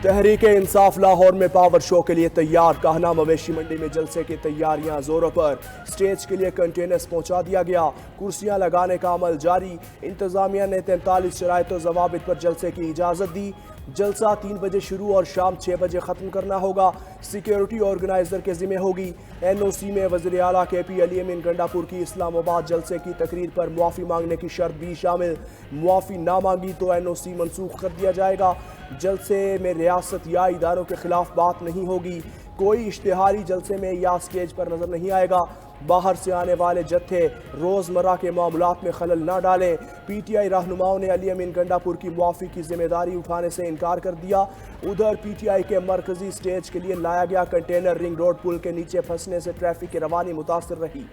तहरीक इंसाफ लाहौर में power show के लिए तैयार। काहना मवेशी मंडी में जलसे की तैयारियां जोरों पर। स्टेज के लिए कंटेनर्स पहुंचा दिया गया। कुर्सियां लगाने का अमल जारी। इंतजामिया ने 43 शराइतों जवाबित पर जलसे की इजाजत दी। जलसा 3 बजे शुरू और शाम 6 बजे खत्म करना होगा। सिक्योरिटी ऑर्गेनाइजर के जिम्मे होगी। NOC में वज़ीर आला KP अली अमीन गंडापुर की इस्लामाबाद जलसे की तकरीर पर मुआफ़ी मांगने की शर्त भी शामिल। मुआफ़ी ना मांगी तो NOC मनसूख कर दिया जाएगा। जलसे में रियासत या इदारों के खिलाफ बात नहीं होगी। कोई इश्तिहारी जलसे में या स्टेज पर नजर नहीं आएगा। बाहर से आने वाले जत्थे रोजमर्रा के मामलात में खलल न डालें। PTI रहनुमाओं ने अली अमीन गंडापुर की मुआफ़ी की जिम्मेदारी उठाने से इनकार कर दिया। उधर PTI के मरकजी स्टेज के लिए लाया गया कंटेनर रिंग रोड पुल के नीचे फंसने से ट्रैफिक की रवानी मुतासर रही।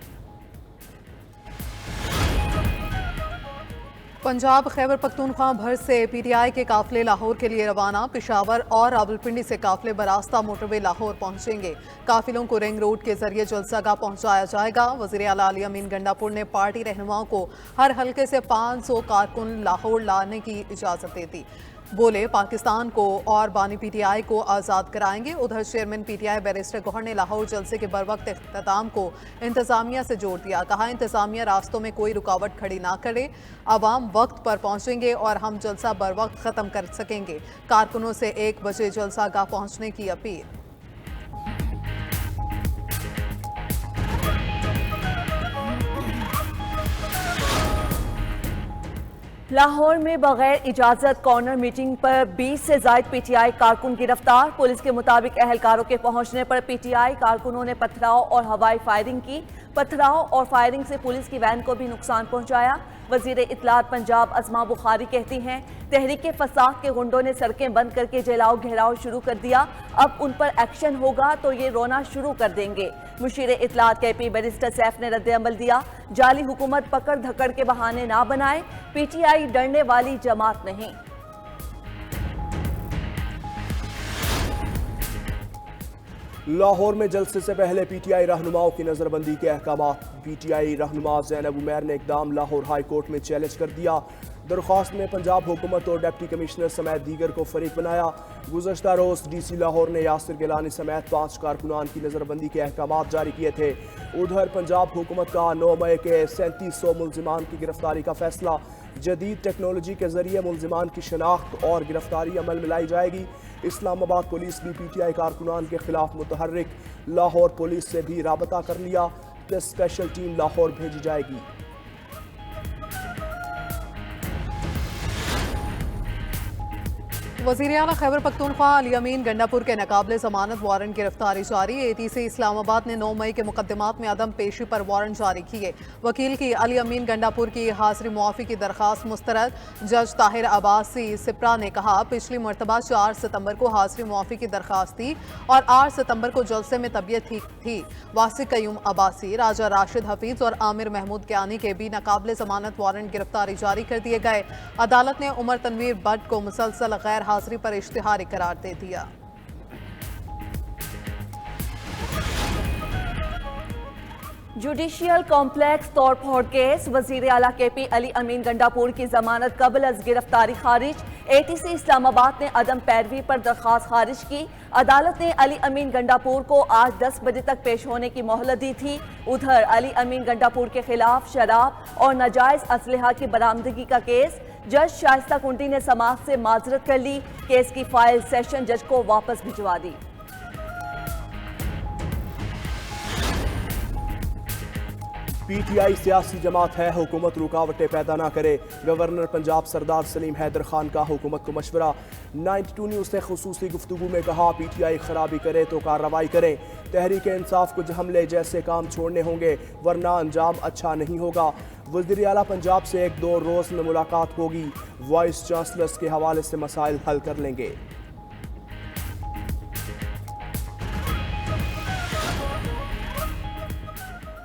पंजाब खैबर पख्तूनख्वा भर से PTI के काफिले लाहौर के लिए रवाना। पेशावर और रावलपिंडी से काफिले बरास्ता मोटरवे लाहौर पहुंचेंगे। काफिलों को रिंग रोड के जरिए जलसागाह पहुंचाया जाएगा। वज़ीर आला अली अमीन गंडापुर ने पार्टी रहनुमाओं को हर हल्के से 500 कारकुन लाहौर लाने की इजाजत दे दी। बोले पाकिस्तान को और बानी PTI को आज़ाद कराएंगे। उधर चेयरमैन PTI बैरिस्टर गौहर ने लाहौर जलसे के बरवक्त इख्तिताम को इंतजामिया से जोड़ दिया। कहा इंतजामिया रास्तों में कोई रुकावट खड़ी ना करे। अवाम वक्त पर पहुंचेंगे और हम जलसा बरवक्त ख़त्म कर सकेंगे। कारकुनों से 1 बजे जलसागाह पहुंचने की अपील। लाहौर में बगैर इजाजत कॉर्नर मीटिंग पर 20 से ज्यादा PTI कारकुन गिरफ्तार। पुलिस के मुताबिक अहलकारों के पहुंचने पर PTI कारकुनों ने पथराव और हवाई फायरिंग की। पथराव और फायरिंग से पुलिस की वैन को भी नुकसान पहुंचाया। वजीर इत्तलात पंजाब अज़मा बुखारी कहती हैं तहरीक फसाद के गुंडों ने सड़कें बंद करके जलाओ घेराव शुरू कर दिया। अब उन पर एक्शन होगा तो ये रोना शुरू कर देंगे। मुशीर इत्तलात KP बैरिस्टर सैफ ने रद्द अमल दिया। जाली हुकूमत पकड़ धकड़ के बहाने ना बनाए। PTI डरने वाली जमात नहीं। लाहौर में जलसे से पहले PTI रहनुमाओं की नजरबंदी के अहकाम। PTI रहनुमा ज़ैनब उमैर ने इकदाम लाहौर हाई कोर्ट में चैलेंज कर दिया। दरख्वास्त में पंजाब हुकूमत और डिप्टी कमिश्नर समेत दीगर को फरीक बनाया। गुज़श्ता रोज़ DC लाहौर ने यासिर गिलानी समेत 5 कारकुनान की नजरबंदी के अहकाम जारी किए थे। उधर पंजाब हुकूमत का 9 मई के 3700 मुलजिमान की गिरफ्तारी का फैसला। जदीद टेक्नोलॉजी के जरिए मुलजिमान की शनाख्त और गिरफ्तारी अमल में लाई जाएगी। इस्लामाबाद पुलिस भी PTI कारकुनान के खिलाफ मुतहर्रिक। लाहौर पुलिस से भी राबता कर लिया। स्पेशल टीम लाहौर भेजी जाएगी। वज़ीर आला खैबर पख्तूनख्वा अली अमीन गंडापुर के नाकाबिले ज़मानत वारंट गिरफ्तारी जारी। ATC इस्लामाबाद ने 9 मई के मुकदमात में अदम पेशी पर वारंट जारी किए। वकील की अली अमीन गंडापुर की हाजिरी मुआफ़ी की दरख्वास्त मुस्तरद। जज ताहिर अब्बासी सिप्रा ने कहा पिछली मरतबा 4 सितंबर को हाजिरी मुआफ़ी की दरख्वास्त थी और 8 सितंबर को जलसे में तबीयत ठीक थी। वासिक कयूम अब्बासी, राजा राशिद हफीज और आमिर महमूद क्यानी के भी नाकाबिले ज़मानत वारंट गिरफ्तारी जारी कर दिए गए। अदालत ने उमर तनवीर भट्ट को मुसलसल गैर हाजिरी पर इश्तिहारी करार दे दिया। जुडिशियल कॉम्प्लेक्स तोड़फोड़ केस। वजीर आला KP अली अमीन गंडापुर की जमानत कबल अज गिरफ्तारी खारिज। ATC इस्लामाबाद ने अदम पैरवी पर दरख्वास्त खारिज की। अदालत ने अली अमीन गंडापुर को आज 10 बजे तक पेश होने की मोहलत दी थी। उधर अली अमीन गंडापुर के खिलाफ शराब और नाजायज असलहा की बरामदगी का केस। जज शाइस्ता कुंडी ने समाज से माजरत कर ली। केस की फाइल सेशन जज को वापस भिजवा दी। PTI सियासी जमात है, हुकूमत रुकावटें पैदा ना करे। गवर्नर पंजाब सरदार सलीम हैदर खान का हुकूमत को मशवरा। 92 न्यूज़ से खुसूसी गुफ्तगू में कहा PTI खराबी करे तो कार्रवाई करें। तहरीक इंसाफ कुछ हमले जैसे काम छोड़ने होंगे वरना अंजाम अच्छा नहीं होगा। वज़ीर आला पंजाब से 1-2 रोज़ में मुलाकात होगी। वाइस चांसलर्स के हवाले से मसाइल हल कर लेंगे।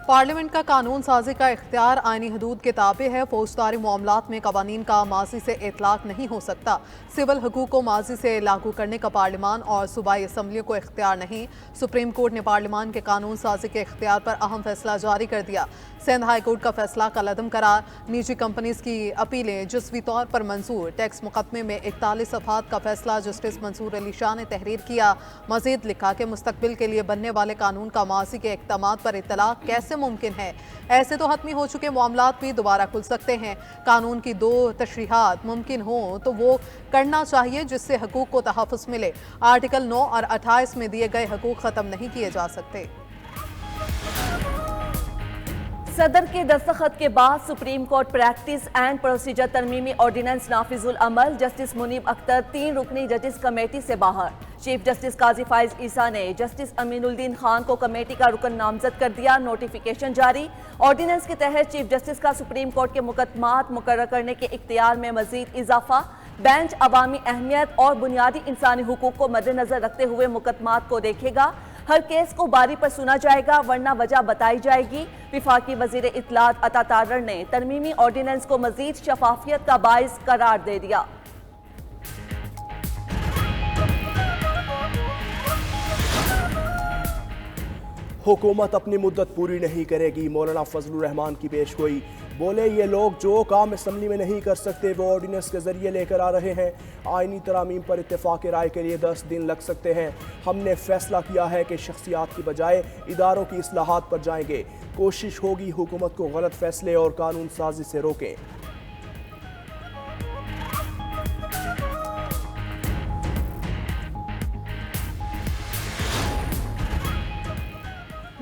पार्लियामेंट का कानून साजी का इख्तियार आईनी हदूद के ताबे है। फौजदारी मामलात में कवानीन का माजी से इतलाक नहीं हो सकता। सिविल हुकूक को माजी से लागू करने का पार्लियामान और सूबाई असम्बलियों को इख्तियार नहीं। सुप्रीम कोर्ट ने पार्लियामान के कानून साजी के इख्तियार पर अहम फैसला जारी कर दिया। सिंध हाई कोर्ट का फैसला कलअदम करार। निजी कंपनीज की अपीलें जुज़वी तौर पर मंजूर। टैक्स मुकदमे में 41 सफ़हात का फैसला जस्टिस मंसूर अली शाह ने तहरीर किया। मजीद लिखा कि मुस्तकबिल के लिए बनने वाले कानून का माजी के इक़दामात पर इत्तलाक कैसे मुमकिन है। ऐसे तो हतमी हो चुके मामलात भी दोबारा खुल सकते हैं। कानून की 2 तशरीहात मुमकिन हो तो वो करना चाहिए जिससे हकूक को तहफ़्फ़ुज़ मिले। आर्टिकल 9 और 28 में दिए गए हकूक ख़त्म नहीं किए जा सकते। सदर के दस्तखत के बाद supreme court practice and procedure तरमीमी ऑर्डिनेंस नाफिजुल अमल। जस्टिस मुनीब अख्तर 3 रुकनी जजेस कमेटी से बाहर। चीफ जस्टिस काजी फाइज ईसा ने जस्टिस अमीनुद्दीन खान को कमेटी का रुकन नामजद कर दिया। नोटिफिकेशन जारी। ऑर्डिनेंस के तहत चीफ जस्टिस का सुप्रीम कोर्ट के मुकदमात मुकर्रर करने के इख्तियार में मजीद इजाफा। बेंच अवामी अहमियत और बुनियादी इंसानी हुकूक को मद्देनजर रखते हुए मुकदमात को देखेगा। हर केस को बारी पर सुना जाएगा वरना वजह बताई जाएगी। विफाकी वजीर इत्तलात अता तारर ने तरमीमी ऑर्डिनेंस को मजीद शफाफियत का बाइस करार दे दिया। हुकूमत अपनी मुद्दत पूरी नहीं करेगी। मौलाना फजलुर रहमान की पेशगोई। बोले ये लोग जो काम असम्बली में नहीं कर सकते वो ऑर्डिनेंस के जरिए लेकर आ रहे हैं। आईनी तरामीम पर इत्तेफाक राय के लिए 10 दिन लग सकते हैं। हमने फैसला किया है कि शख्सियात की बजाय इदारों की इस्लाहात पर जाएंगे। कोशिश होगी हुकूमत को गलत फैसले और कानून साजी से रोकें।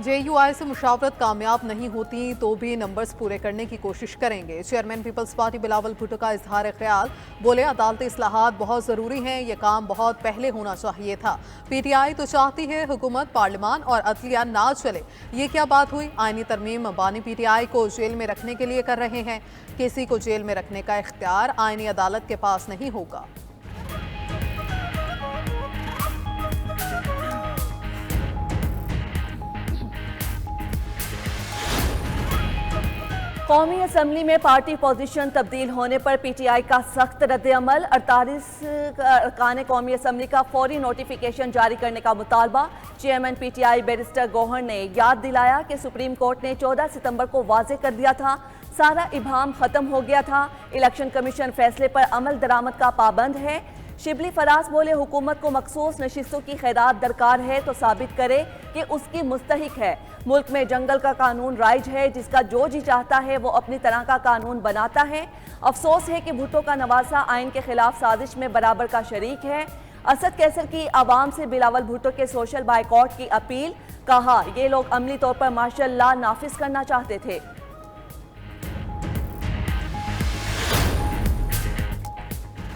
JUI से मुशावरत कामयाब नहीं होती तो भी नंबर्स पूरे करने की कोशिश करेंगे। Chairman peoples party Bilawal Bhutto का इजहार ख्याल। बोले अदालती इस्लाहात बहुत ज़रूरी हैं, ये काम बहुत पहले होना चाहिए था। PTI तो चाहती है हुकूमत, पार्लियामान और अदलिया ना चले। ये क्या बात हुई? आईनी तरमीम बानी PTI को जेल में रखने के लिए कर रहे हैं। किसी को जेल में रखने का इख्तियार आईनी अदालत के पास नहीं होगा। कौमी असम्बली में पार्टी पोजीशन तब्दील होने पर PTI का सख्त रद्द-ए-अमल। 48 अरकान कौमी असम्बली का फौरी नोटिफिकेशन जारी करने का मुतालबा। चेयरमैन PTI बैरिस्टर गौहर ने याद दिलाया कि सुप्रीम कोर्ट ने 14 सितंबर को वाजे कर दिया था, सारा इबाम खत्म हो गया था। इलेक्शन कमीशन फैसले पर अमल दरामद का पाबंद है। शिबली फराज बोले हुकूमत को मखसूस नशिस्तों की खैरात दरकार है तो साबित करे कि उसकी मुस्तहिक है। मुल्क में जंगल का कानून राइज है, जिसका जो जी चाहता है वो अपनी तरह का कानून बनाता है। अफसोस है कि भुट्टो का नवासा आइन के खिलाफ साजिश में बराबर का शरीक है। असद कैसर की आवाम से बिलावल भुट्टो के सोशल बाइकॉट की अपील। कहा ये लोग अमली तौर पर मार्शल लॉ नाफिज करना चाहते थे।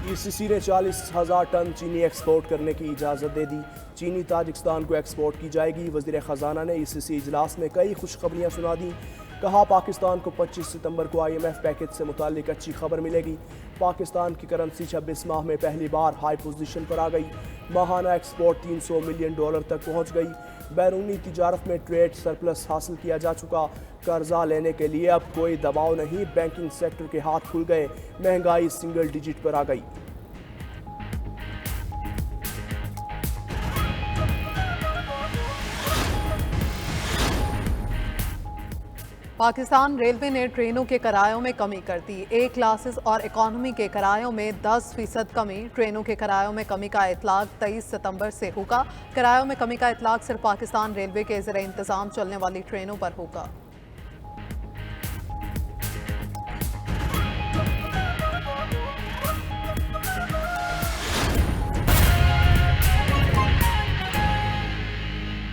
ECC ने 40,000 टन चीनी एक्सपोर्ट करने की इजाज़त दे दी। चीनी ताजिकिस्तान को एक्सपोर्ट की जाएगी। वज़ीर ख़जाना ने ECC इजलास में कई खुशखबरियाँ सुना दी। कहा पाकिस्तान को 25 सितंबर को IMF पैकेज से मुतालिक अच्छी खबर मिलेगी। पाकिस्तान की करेंसी 26 माह में पहली बार हाई पोजीशन पर आ गई। माहाना एक्सपोर्ट $300 मिलियन तक पहुँच गई। बैरूनी तिजारत में ट्रेड सरप्लस हासिल किया जा चुका। कर्जा लेने के लिए अब कोई दबाव नहीं। बैंकिंग सेक्टर के हाथ खुल गए। महंगाई सिंगल डिजिट पर आ गई। पाकिस्तान रेलवे ने ट्रेनों के किरायों में कमी कर दी। A क्लासेस और इकॉनमी के किरायों में 10% कमी। ट्रेनों के किरायों में कमी का इतलाक 23 सितंबर से होगा। किरायों में कमी का इतलाक सिर्फ पाकिस्तान रेलवे के ज़रिए इंतज़ाम चलने वाली ट्रेनों पर होगा।